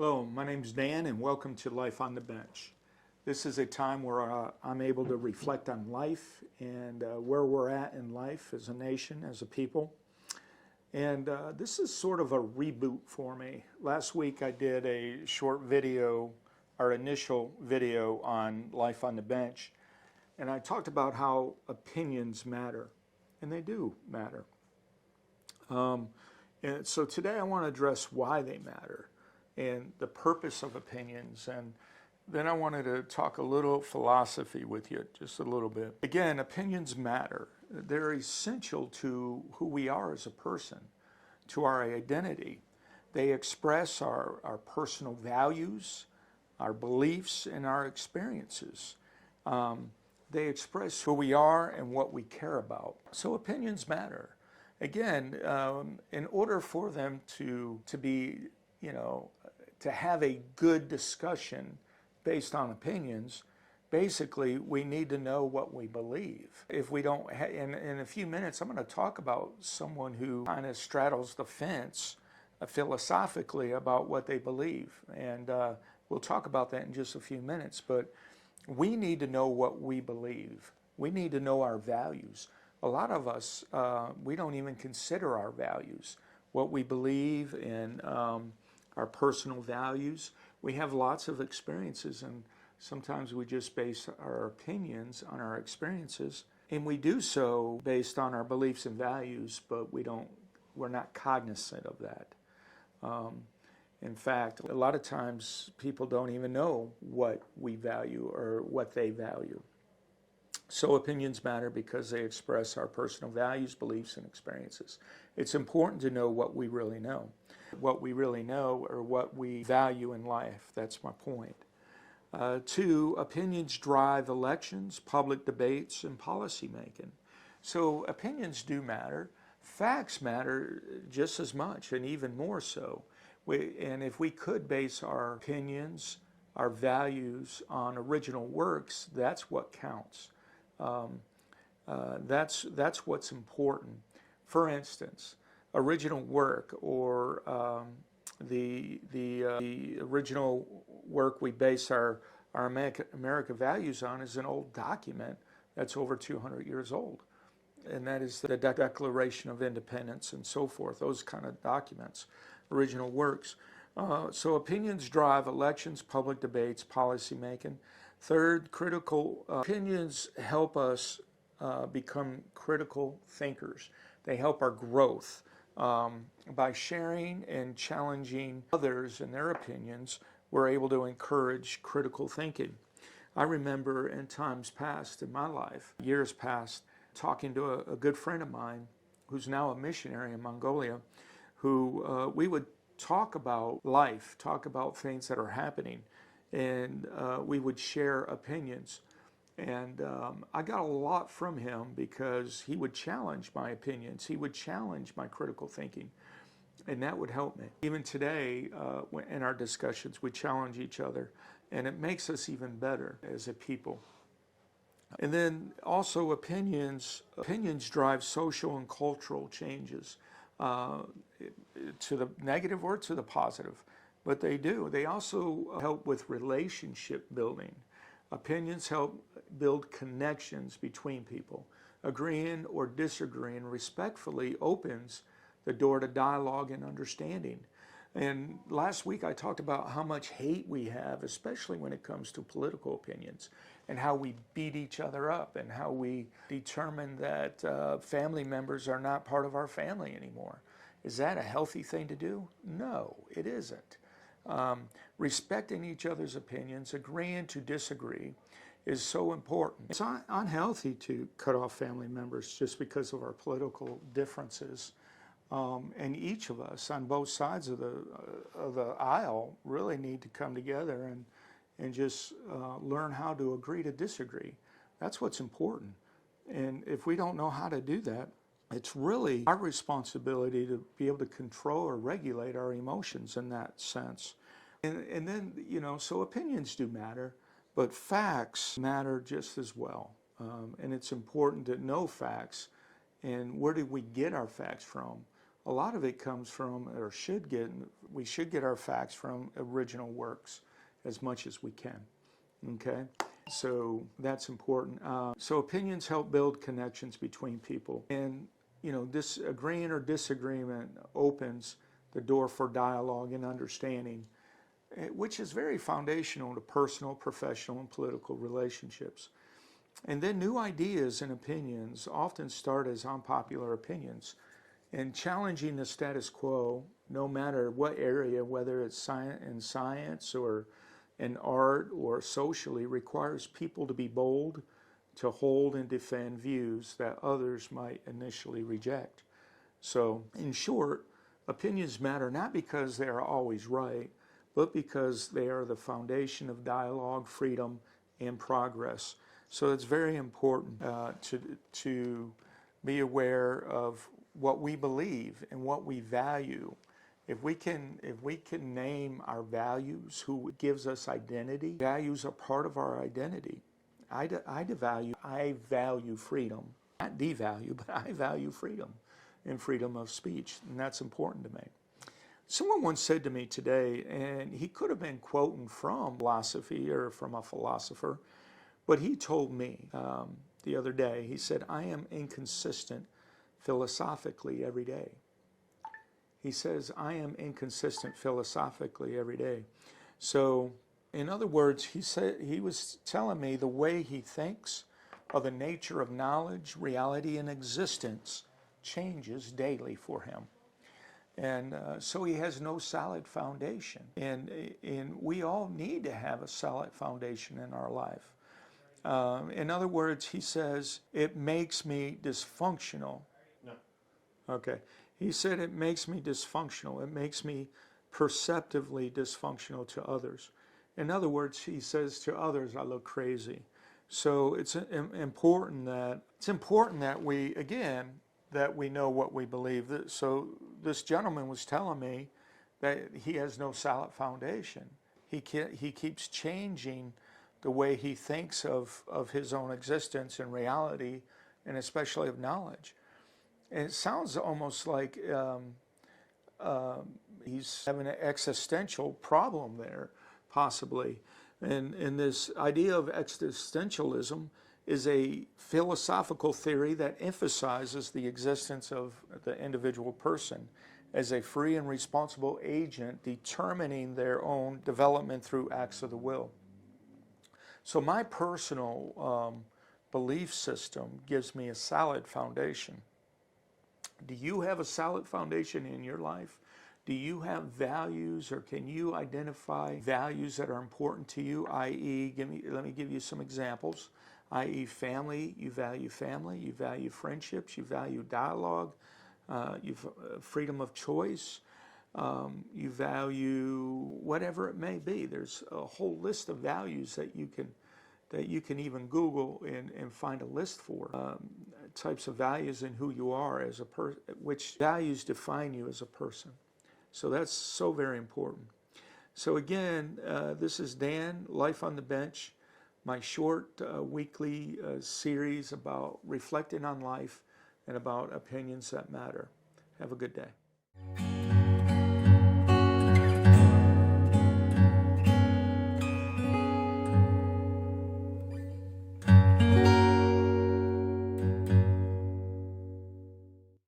Hello, my name's Dan and welcome to Life on the Bench. This is a time where I'm able to reflect on life and where we're at in life as a nation, as a people. And this is sort of a reboot for me. Last week I did a short video, our initial video on Life on the Bench, and I talked about how opinions matter, and they do matter. And so today I want to address why they matter and the purpose of opinions, and then I wanted to talk a little philosophy with you, just a little bit. Again, opinions matter. They're essential to who we are as a person, to our identity. They express our personal values, our beliefs, and our experiences. They express who we are and what we care about. So opinions matter. Again, in order for them to be, to have a good discussion based on opinions, basically we need to know what we believe. If we don't, in a few minutes, I'm going to talk about someone who kind of straddles the fence philosophically about what they believe. And we'll talk about that in just a few minutes. But we need to know what we believe. We need to know our values. A lot of us, we don't even consider our values, what we believe in, our personal values. We have lots of experiences, and sometimes we just base our opinions on our experiences, and we do so based on our beliefs and values, but we're not cognizant of that. In fact, a lot of times people don't even know what we value or what they value. So opinions matter because they express our personal values, beliefs, and experiences. It's important to know what we really know. What we really know or what we value in life. That's my point. 2, opinions drive elections, public debates, and policy making. So opinions do matter. Facts matter just as much and even more so. And if we could base our opinions, our values on original works, that's what counts. That's what's important. For instance, original work or the original work we base our American values on is an old document that's over 200 years old, and that is the Declaration of Independence and so forth. Those kind of documents, original works. So opinions drive elections, public debates, policy making. 3rd, critical opinions help us become critical thinkers. They help our growth. By sharing and challenging others and their opinions, we're able to encourage critical thinking. I remember in times past in my life, years past, talking to a good friend of mine who's now a missionary in Mongolia, who we would talk about life, talk about things that are happening, and we would share opinions. And I got a lot from him because he would challenge my opinions. He would challenge my critical thinking, and that would help me. Even today, in our discussions, we challenge each other, and it makes us even better as a people. And then also opinions drive social and cultural changes, to the negative or to the positive. But they do. They also help with relationship building. Opinions help build connections between people. Agreeing or disagreeing respectfully opens the door to dialogue and understanding. And last week I talked about how much hate we have, especially when it comes to political opinions, and how we beat each other up, and how we determine that family members are not part of our family anymore. Is that a healthy thing to do? No, it isn't. Respecting each other's opinions, agreeing to disagree, is so important. It's unhealthy to cut off family members just because of our political differences. And each of us on both sides of the aisle really need to come together and just learn how to agree to disagree. That's what's important. And if we don't know how to do that, it's really our responsibility to be able to control or regulate our emotions in that sense. And then, so opinions do matter, but facts matter just as well. And it's important to know facts. And where do we get our facts from? a lot of it comes from, or we should get our facts from original works as much as we can. Okay? So that's important. So opinions help build connections between people. And, this agreeing or disagreement opens the door for dialogue and understanding, which is very foundational to personal, professional, and political relationships. And then new ideas and opinions often start as unpopular opinions. And challenging the status quo, no matter what area, whether it's in science or in art or socially, requires people to be bold, to hold and defend views that others might initially reject. So, in short, opinions matter not because they are always right, but because they are the foundation of dialogue, freedom, and progress. So it's very important to be aware of what we believe and what we value. If we can name our values, who gives us identity, values are part of our identity. I value freedom, not devalue, but I value freedom and freedom of speech, and that's important to me. Someone once said to me today, and he could have been quoting from philosophy or from a philosopher, but he told me the other day, he said, I am inconsistent philosophically every day. He says, I am inconsistent philosophically every day. So, in other words, he was telling me the way he thinks of the nature of knowledge, reality, and existence changes daily for him. And so he has no solid foundation. And we all need to have a solid foundation in our life. In other words, he says, it makes me dysfunctional. No. Okay. He said, it makes me dysfunctional. It makes me perceptively dysfunctional to others. In other words, he says to others, I look crazy. So it's important that we know what we believe. So this gentleman was telling me that he has no solid foundation. He keeps changing the way he thinks of his own existence and reality, and especially of knowledge. And it sounds almost like he's having an existential problem there, possibly. And this idea of existentialism is a philosophical theory that emphasizes the existence of the individual person as a free and responsible agent determining their own development through acts of the will. So my personal belief system gives me a solid foundation. Do you have a solid foundation in your life? Do you have values, or can you identify values that are important to you, i.e., let me give you some examples, i.e. family, you value friendships, you value dialogue, freedom of choice, you value whatever it may be. There's a whole list of values that you can even Google and find a list for, types of values and who you are as a person, which values define you as a person. So that's so very important. So again, this is Dan, Life on the Bench, my short weekly series about reflecting on life and about opinions that matter. Have a good day.